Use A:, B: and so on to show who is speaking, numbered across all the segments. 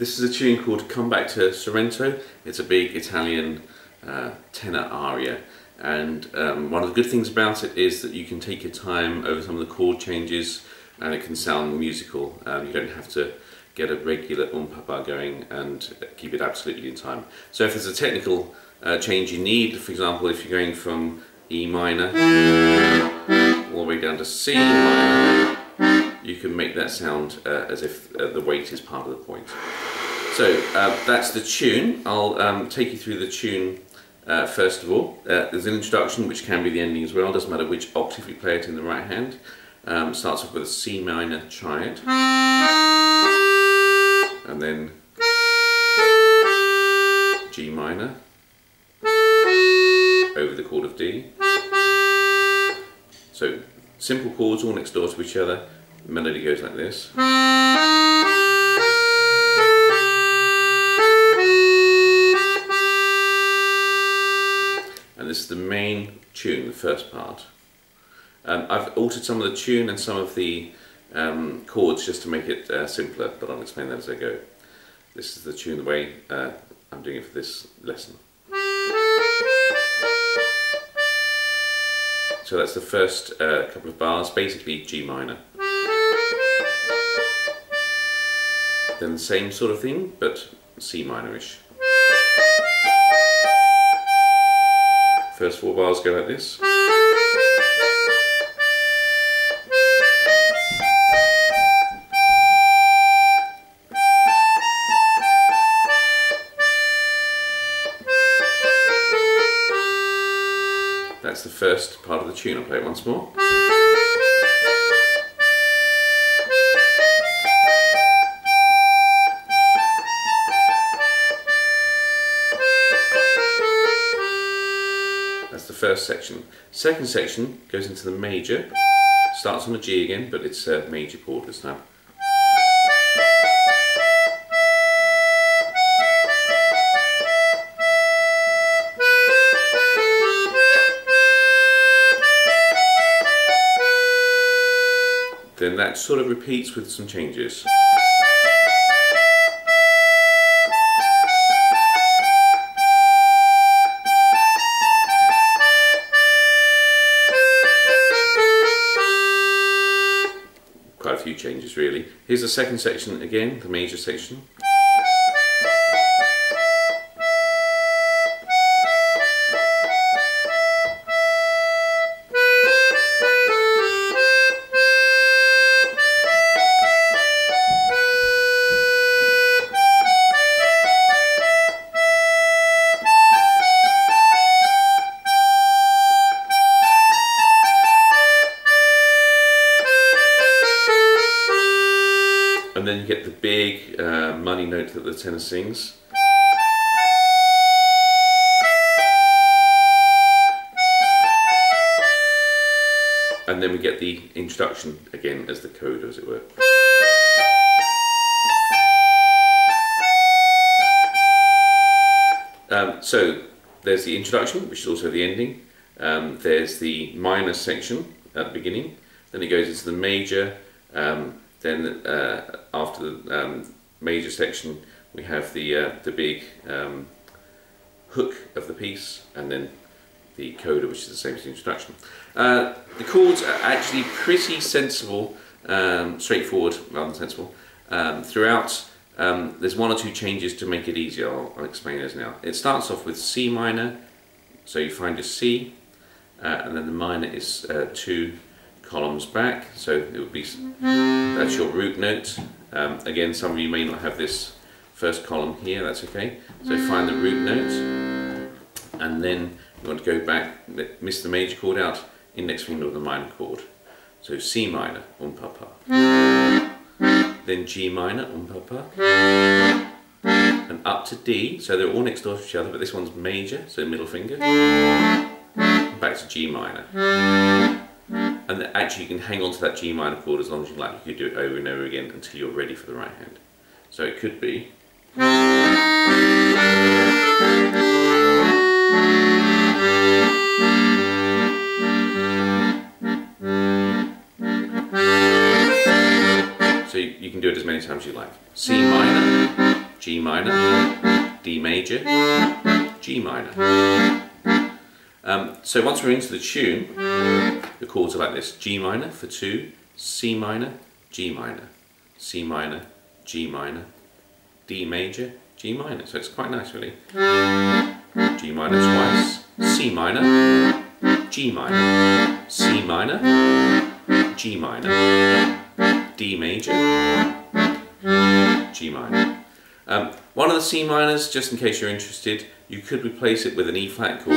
A: This is a tune called Come Back to Sorrento. It's a big Italian tenor aria, and one of the good things about it is that you can take your time over some of the chord changes and it can sound musical. You don't have to get a regular papa going and keep it absolutely in time. So if there's a technical change you need, for example if you're going from E minor all the way down to C minor, you can make that sound as if the weight is part of the point. So that's the tune. I'll take you through the tune first of all. There's an introduction which can be the ending as well, doesn't matter which octave you play it in the right hand. Starts off with a C minor triad, and then G minor over the chord of D. So simple chords all next door to each other. The melody goes like this. And this is the main tune, the first part. I've altered some of the tune and some of the chords just to make it simpler, but I'll explain that as I go. This is the tune the way I'm doing it for this lesson. So that's the first couple of bars, basically G minor. Then the same sort of thing, but C minor-ish. First 4 bars go like this. That's the first part of the tune. I'll play it once more. That's the first section. Second section goes into the major. Starts on a G again, but it's a major chord this time. Then that sort of repeats with some changes. Quite a few changes really. Here's the second section again, the major section. And then you get the big money note that the tenor sings. And then we get the introduction again as the coda, as it were. So there's the introduction, which is also the ending. There's the minor section at the beginning. Then it goes into the major. Then after the major section we have the big hook of the piece, and then the coda, which is the same as the introduction. The chords are actually pretty sensible, straightforward rather than sensible throughout. There's 1 or 2 changes to make it easier. I'll explain those now. It starts off with C minor, so you find your C, and then the minor is 2 columns back, so it would be, that's your root note. Again, some of you may not have this first column here, that's okay. So find the root note, and then you want to go back, miss the major chord out, index finger of the minor chord. So C minor, papa. Then G minor, papa. And up to D, so they're all next door to each other, but this one's major, so middle finger. Back to G minor. And actually you can hang on to that G minor chord as long as you like. You could do it over and over again until you're ready for the right hand. So it could be. So you can do it as many times as you like. C minor, G minor, D major, G minor. So once we're into the tune, the chords are like this: G minor for 2, C minor, G minor, C minor, G minor, D major, G minor. So it's quite nice really. G minor twice, C minor, G minor, C minor, G minor, D major, G minor. One of the C minors, just in case you're interested, you could replace it with an E flat chord,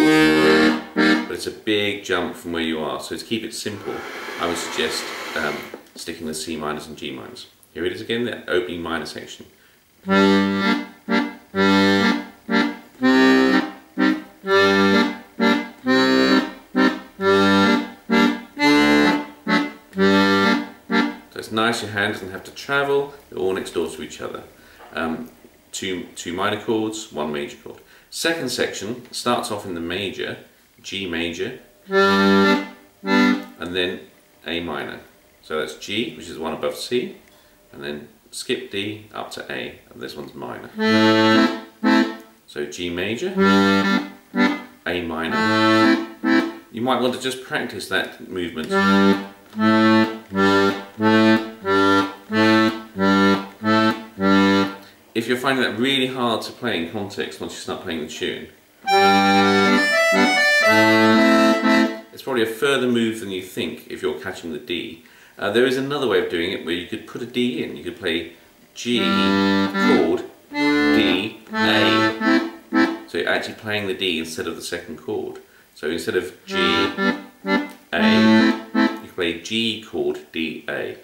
A: but it's a big jump from where you are, so to keep it simple, I would suggest sticking with C minors and G minors. Here it is again, the opening minor section. So it's nice, your hand doesn't have to travel, they're all next door to each other. Two minor chords, one major chord. Second section starts off in the major, G major, and then A minor. So that's G, which is one above C, and then skip D up to A, and this one's minor. So G major, A minor. You might want to just practice that movement. If you're finding that really hard to play in context once you start playing the tune, it's probably a further move than you think if you're catching the D. There is another way of doing it where you could put a D in. You could play G, chord, D, A. So you're actually playing the D instead of the second chord. So instead of G, A, you play G, chord, D, A.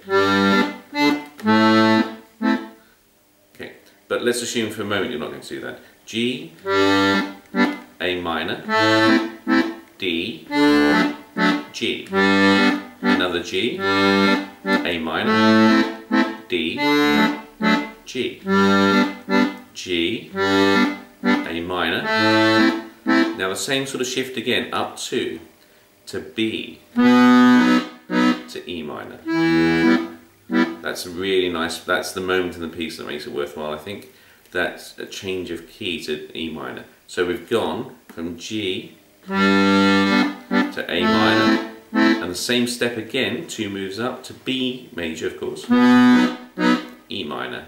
A: But let's assume for a moment you're not going to do that. G, A minor, D, G. Another G, A minor, D, G. G, A minor. Now the same sort of shift again, up to B, to E minor. That's really nice. That's the moment in the piece that makes it worthwhile, I think. That's a change of key to E minor. So we've gone from G to A minor, and the same step again, 2 moves up to B major, of course, E minor.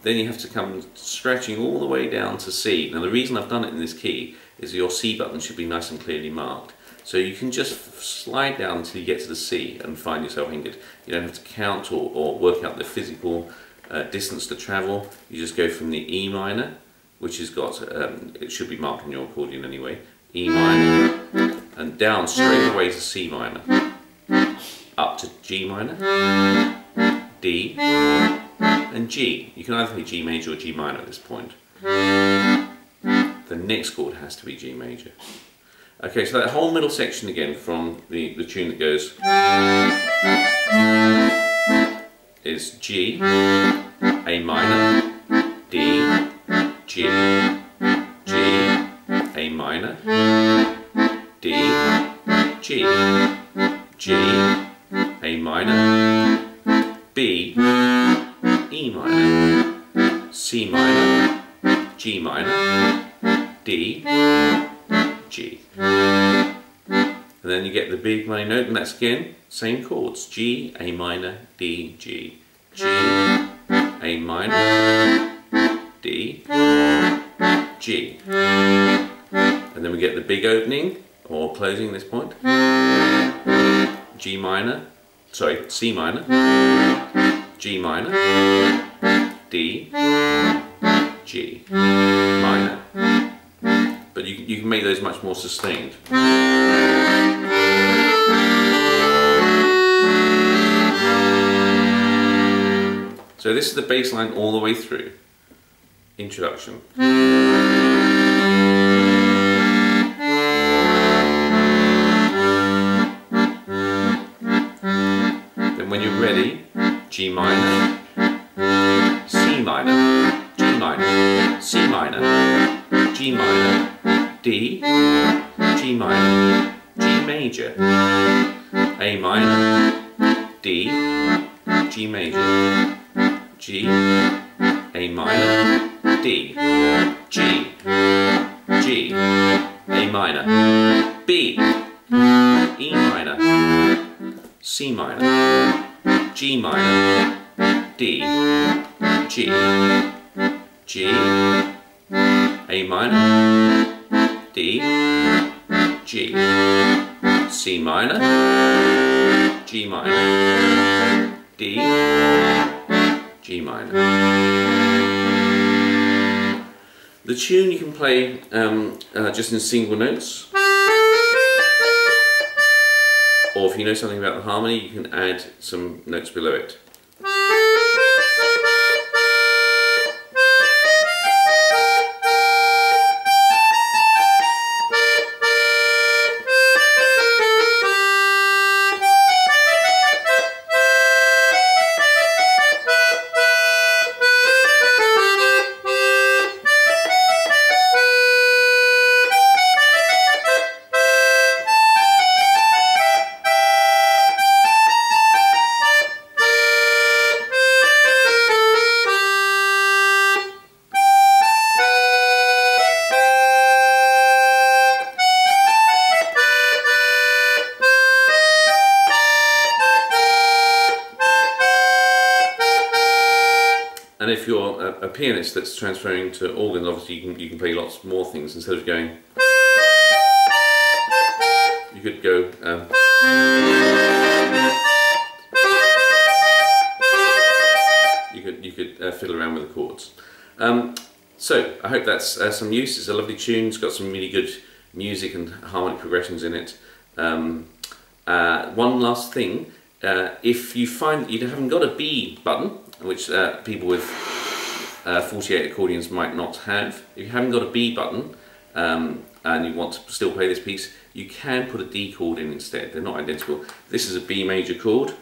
A: Then you have to come stretching all the way down to C. Now the reason I've done it in this key is your C button should be nice and clearly marked. So you can just slide down until you get to the C and find yourself anchored. You don't have to count or work out the physical distance to travel. You just go from the E minor, which has got, it should be marked on your accordion anyway, E minor, and down straight away to C minor, up to G minor, D, and G. You can either play G major or G minor at this point. The next chord has to be G major. Okay, so that whole middle section again from the tune that goes is G, A minor, D, G, G, A minor, D, G, G, A minor, B, E minor, C minor, G minor, D, G. And then you get the big money note, and that's again, same chords, G, A minor, D, G, G, A minor, D, G. And then we get the big opening, or closing this point, G minor, sorry, C minor, G minor, D, G, minor. But you can make those much more sustained. So this is the bass line all the way through. Introduction. Then when you're ready, G minor, C minor, G minor, C minor, G minor, D, G minor, G major, A minor, D, G major, G, A minor, D, G, G, A minor, B, E minor, C minor, G minor, D, G, G, A minor, D, G, C minor, G minor, D, G minor. The tune you can play just in single notes, or if you know something about the harmony, you can add some notes below it. And if you're a pianist that's transferring to organ, obviously you can play lots more things instead of going. You could go. You could fiddle around with the chords. So I hope that's some use. It's a lovely tune. It's got some really good music and harmonic progressions in it. One last thing. If you find that you haven't got a B button, which people with 48 accordions might not have, if you haven't got a B button and you want to still play this piece, you can put a D chord in instead. They're not identical. This is a B major chord.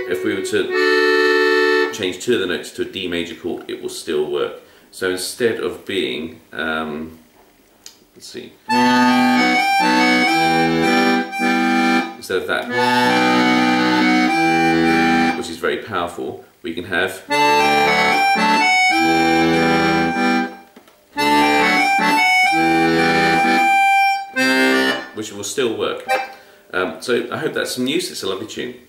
A: If we were to change two of the notes to a D major chord, it will still work. So instead of being, let's see, instead of that, which is very powerful, we can have which will still work. So I hope that's some use. It's a lovely tune.